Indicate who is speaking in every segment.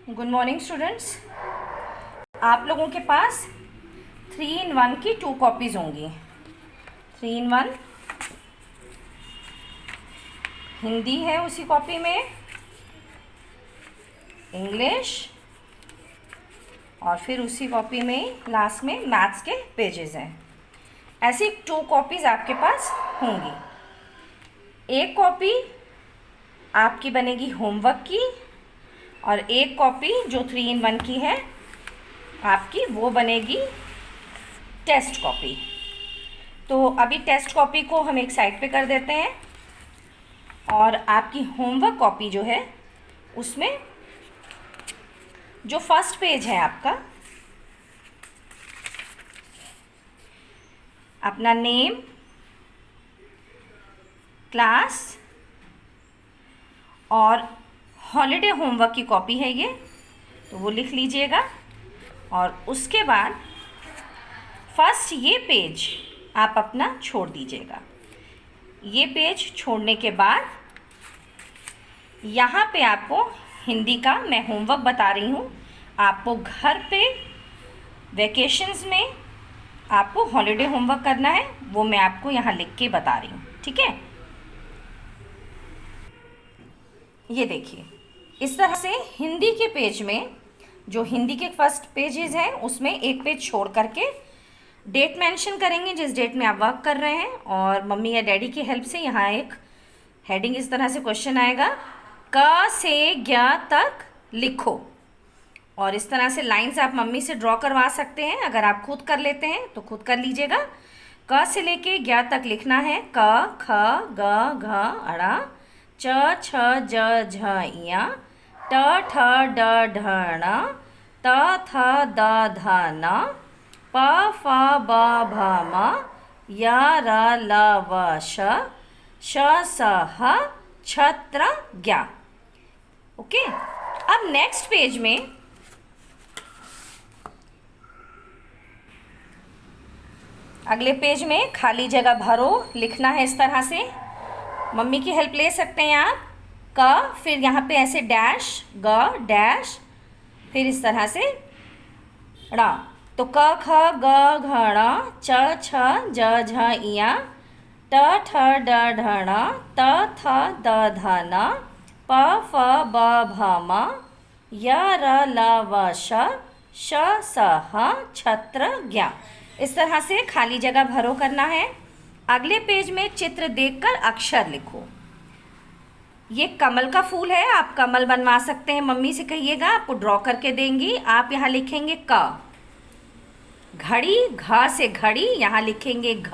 Speaker 1: Good morning students. आप लोगों के पास 3 in 1 की 2 कॉपीज़ होंगी। 3 in 1 हिंदी है, उसी कॉपी में इंग्लिश, और फिर उसी कॉपी में लास्ट में मैथ्स के पेजेस हैं। ऐसी 2 कॉपीज़ आपके पास होंगी। एक कॉपी आपकी बनेगी होमवर्क की, और एक कॉपी जो 3 in 1 की है आपकी, वो बनेगी टेस्ट कॉपी। तो अभी टेस्ट कॉपी को हम एक साइड पे कर देते हैं, और आपकी होमवर्क कॉपी जो है उसमें जो फर्स्ट पेज है आपका, अपना नेम, क्लास और हॉलीडे होमवर्क की कॉपी है ये, तो वो लिख लीजिएगा। और उसके बाद फर्स्ट ये पेज आप अपना छोड़ दीजिएगा। ये पेज छोड़ने के बाद यहाँ पे आपको हिंदी का मैं होमवर्क बता रही हूँ। आपको घर पे वैकेशंस में आपको हॉलीडे होमवर्क करना है, वो मैं आपको यहाँ लिख के बता रही हूँ, ठीक है। ये देखिए, इस तरह से हिंदी के पेज में, जो हिंदी के फर्स्ट पेजेस हैं उसमें एक पेज छोड़ करके डेट मेंशन करेंगे जिस डेट में आप वर्क कर रहे हैं, और मम्मी या डैडी की हेल्प से यहाँ एक हेडिंग इस तरह से क्वेश्चन आएगा, क से ज्ञ तक लिखो। और इस तरह से लाइंस आप मम्मी से ड्रॉ करवा सकते हैं। अगर आप खुद कर लेते हैं तो खुद कर लीजिएगा। क से लेके ज्ञ तक लिखना है। क, ख, ग, घ, अड़ा, च, छ, ज, झ, इया, ट, ठ, ड, ढ, ण, त, थ, द, ध, न, प, फ, ब, भ, म, य, र, ल, व, श, स, ह, छत्र, ज्ञ। ओके, अब नेक्स्ट पेज में अगले पेज में खाली जगह भरो, लिखना है इस तरह से। मम्मी की हेल्प ले सकते हैं आप। क, फिर यहाँ पे ऐसे डैश, ग, डैश, फिर इस तरह से ड़ा। तो क, ख, ग, घ, ङ, च, छ, ज, झ, इया, ट, ठ, ड, ढ, ण, त, थ, द, ध, न, प, फ, ब, भ, म, य, र, ल, व, श, स, ह, छत्र, ज्ञ। इस तरह से खाली जगह भरो करना है। अगले पेज में चित्र देखकर अक्षर लिखो। ये कमल का फूल है, आप कमल बनवा सकते हैं। मम्मी से कहिएगा, आपको ड्रॉ करके देंगी। आप यहाँ लिखेंगे क। घड़ी, घ से घड़ी, यहाँ लिखेंगे घ।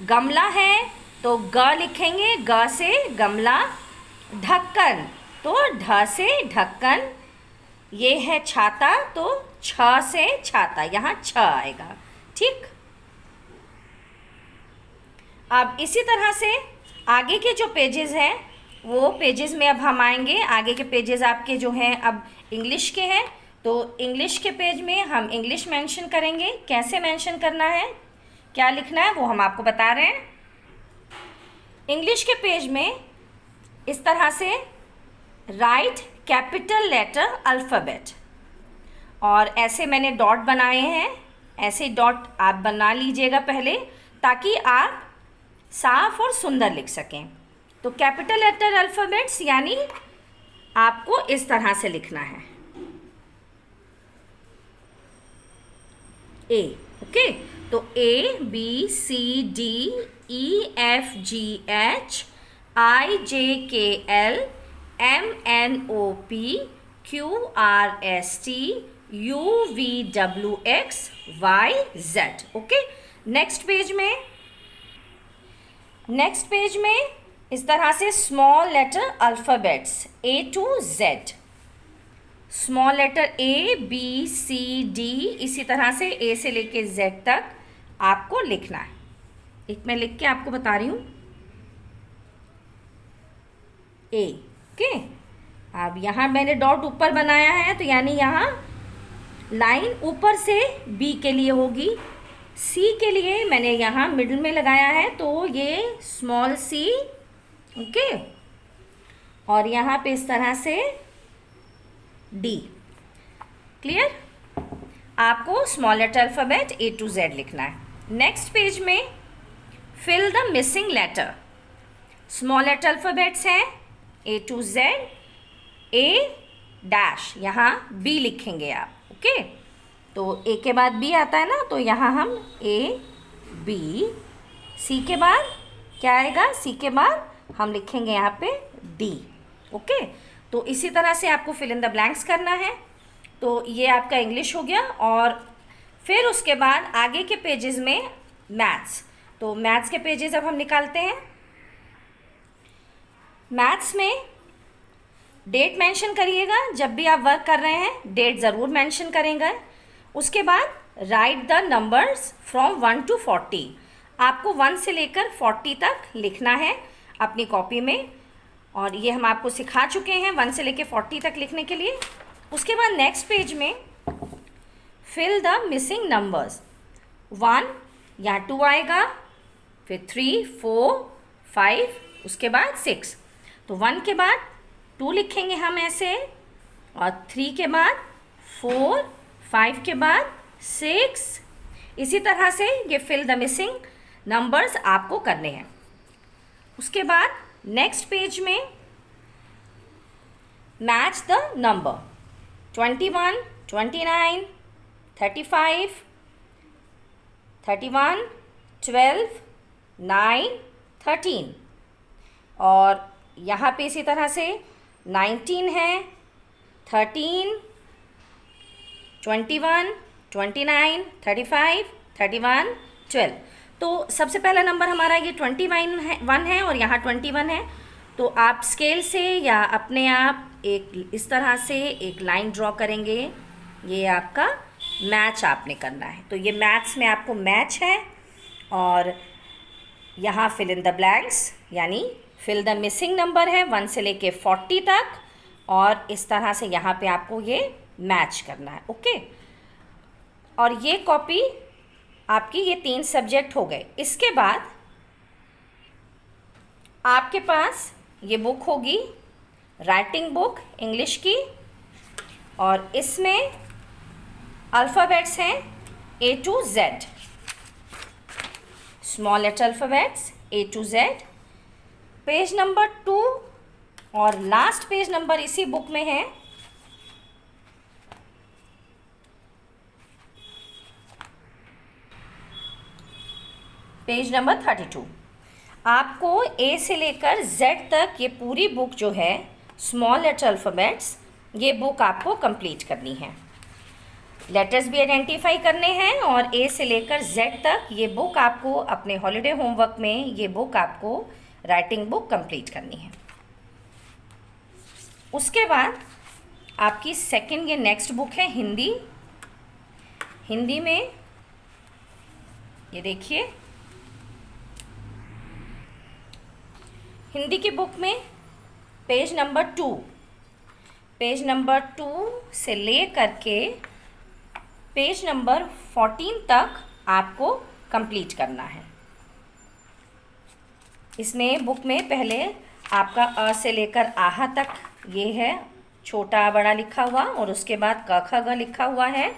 Speaker 1: गमला है तो ग लिखेंगे, ग से गमला। ढक्कन तो ढ से ढक्कन। ये है छाता तो छ से छाता, यहाँ छ आएगा, ठीक। अब इसी तरह से आगे के जो पेजेस हैं वो पेजेस में अब हम आएंगे। आगे के पेजेस आपके जो हैं अब इंग्लिश के हैं, तो इंग्लिश के पेज में हम इंग्लिश मेंशन करेंगे। कैसे मेंशन करना है, क्या लिखना है, वो हम आपको बता रहे हैं। इंग्लिश के पेज में इस तरह से राइट कैपिटल लेटर अल्फ़ाबेट, और ऐसे मैंने डॉट बनाए हैं। ऐसे डॉट आप बना लीजिएगा पहले, ताकि आप साफ और सुंदर लिख सकें। तो कैपिटल लेटर अल्फ़ाबेट्स यानी आपको इस तरह से लिखना है, ए, ओके। तो A, B, C, D, E, F, G, H, I, J, K, L, M, N, O, P, Q, R, S, T, U, V, W, X, Y, Z. Okay, next page में इस तरह से small letter alphabets A to Z. Small letter A, B, C, D, इसी तरह से ए से लेके Z तक आपको लिखना है। एक मैं लिख के आपको बता रही हूँ, ए, ओके। अब यहाँ मैंने डॉट ऊपर बनाया है, तो यानी यहाँ लाइन ऊपर से बी के लिए होगी। सी के लिए मैंने यहाँ मिडिल में लगाया है, तो ये स्मॉल सी, ओके। और यहाँ पे इस तरह से D। क्लियर? आपको small letter alphabet A to Z लिखना है। नेक्स्ट पेज में fill the missing letter. Small letter alphabets हैं A to Z, A dash, यहाँ B लिखेंगे आप। ओके, तो A के बाद B आता है ना, तो यहाँ हम A B, C के बाद क्या आएगा, C के बाद हम लिखेंगे यहाँ पे D। ओके, तो इसी तरह से आपको फिल इन द ब्लैंक्स करना है। तो ये आपका इंग्लिश हो गया। और फिर उसके बाद आगे के पेजेस में मैथ्स। तो मैथ्स के पेजेस अब हम निकालते हैं। मैथ्स में डेट मेंशन करिएगा, जब भी आप वर्क कर रहे हैं डेट ज़रूर मेंशन करेंगे। उसके बाद right the numbers from 1 to 40। आपको 1 से लेकर 40 तक लिखना है अपनी कॉपी में, और ये हम आपको सिखा चुके हैं 1 से लेकर 40 तक लिखने के लिए। उसके बाद नेक्स्ट पेज में फिल द मिसिंग नंबर्स। 1 यहाँ 2 आएगा, फिर 3 4 5, उसके बाद 6। तो 1 के बाद 2 लिखेंगे हम ऐसे, और 3 के बाद 4, 5 के बाद 6। इसी तरह से ये फिल द मिसिंग नंबर्स आपको करने हैं। उसके बाद नेक्स्ट पेज में मैच द नंबर 21, 29, 35, 31, 12, 9, 13। और यहाँ पे इसी तरह से 19 है, 13, 21, 29, 35, 31, 12। तो सबसे पहला नंबर हमारा ये 21 है और यहाँ 21 है। तो आप स्केल से या अपने आप एक इस तरह से एक लाइन ड्रॉ करेंगे। ये आपका मैच आपने करना है। तो ये मैथ्स में आपको मैच है। और यहाँ फिल इन द ब्लैंक्स यानी फिल द मिसिंग नंबर है 1 से लेके 40 तक, और इस तरह से यहाँ पे आपको ये मैच करना है। ओके, और ये कॉपी आपकी, ये 3 सब्जेक्ट हो गए। इसके बाद आपके पास ये बुक होगी, राइटिंग बुक इंग्लिश की, और इसमें अल्फ़ाबेट्स हैं A to Z, small letter alphabets A to Z। Page number 2 और लास्ट पेज नंबर इसी बुक में है, पेज नंबर 32। आपको A से लेकर Z तक ये पूरी बुक जो है स्मॉल लेटर अल्फ़ाबेट्स, ये बुक आपको कंप्लीट करनी है। लेटर्स भी आइडेंटिफाई करने हैं, और A से लेकर Z तक ये बुक आपको अपने हॉलीडे होमवर्क में, ये बुक आपको राइटिंग बुक कंप्लीट करनी है। उसके बाद आपकी सेकंड ये नेक्स्ट बुक है हिंदी। हिंदी में ये देखिए, हिंदी की बुक में पेज नंबर 2 से ले करके पेज नंबर 14 तक आपको कंप्लीट करना है। इसमें बुक में पहले आपका अ से लेकर आहा तक ये है, छोटा बड़ा लिखा हुआ, और उसके बाद क ख ग लिखा हुआ है।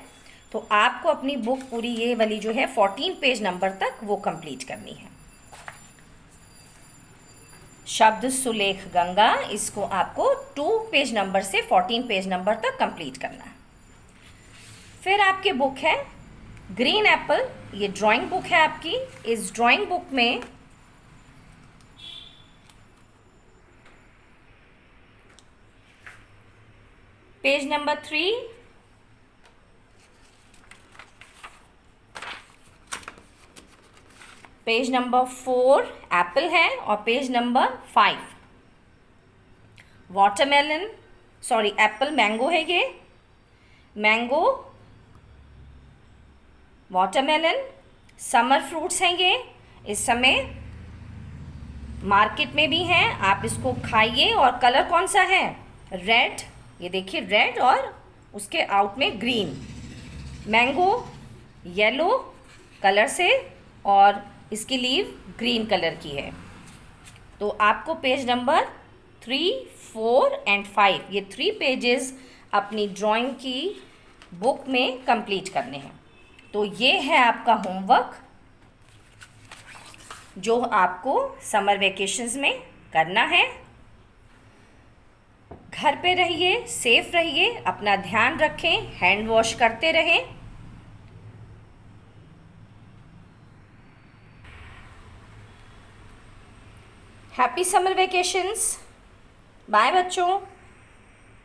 Speaker 1: तो आपको अपनी बुक पूरी ये वाली जो है 14 पेज नंबर तक वो कंप्लीट करनी है। शब्द सुलेख गंगा, इसको आपको 2 पेज नंबर से 14 पेज नंबर तक कंप्लीट करना है। फिर आपके बुक है ग्रीन एप्पल, ये ड्राइंग बुक है आपकी। इस ड्राइंग बुक में page number 3, page number 4 Apple है, और page number 5 watermelon, sorry Apple mango है, ये मैंगो, वाटरमेलन, समर फ्रूट्स हैं ये, इस समय मार्केट में भी हैं, आप इसको खाइए। और कलर कौन सा है, रेड, ये देखिए रेड, और उसके आउट में ग्रीन। मैंगो येलो कलर से, और इसकी लीव ग्रीन कलर की है। तो आपको पेज नंबर 3, 4 and 5, ये 3 पेजेस अपनी ड्राइंग की बुक में कंप्लीट करने हैं। तो ये है आपका होमवर्क जो आपको समर वेकेशंस में करना है। घर पे रहिए, सेफ रहिए, अपना ध्यान रखें, हैंड वॉश करते रहें। Happy summer vacations. बाय बच्चों।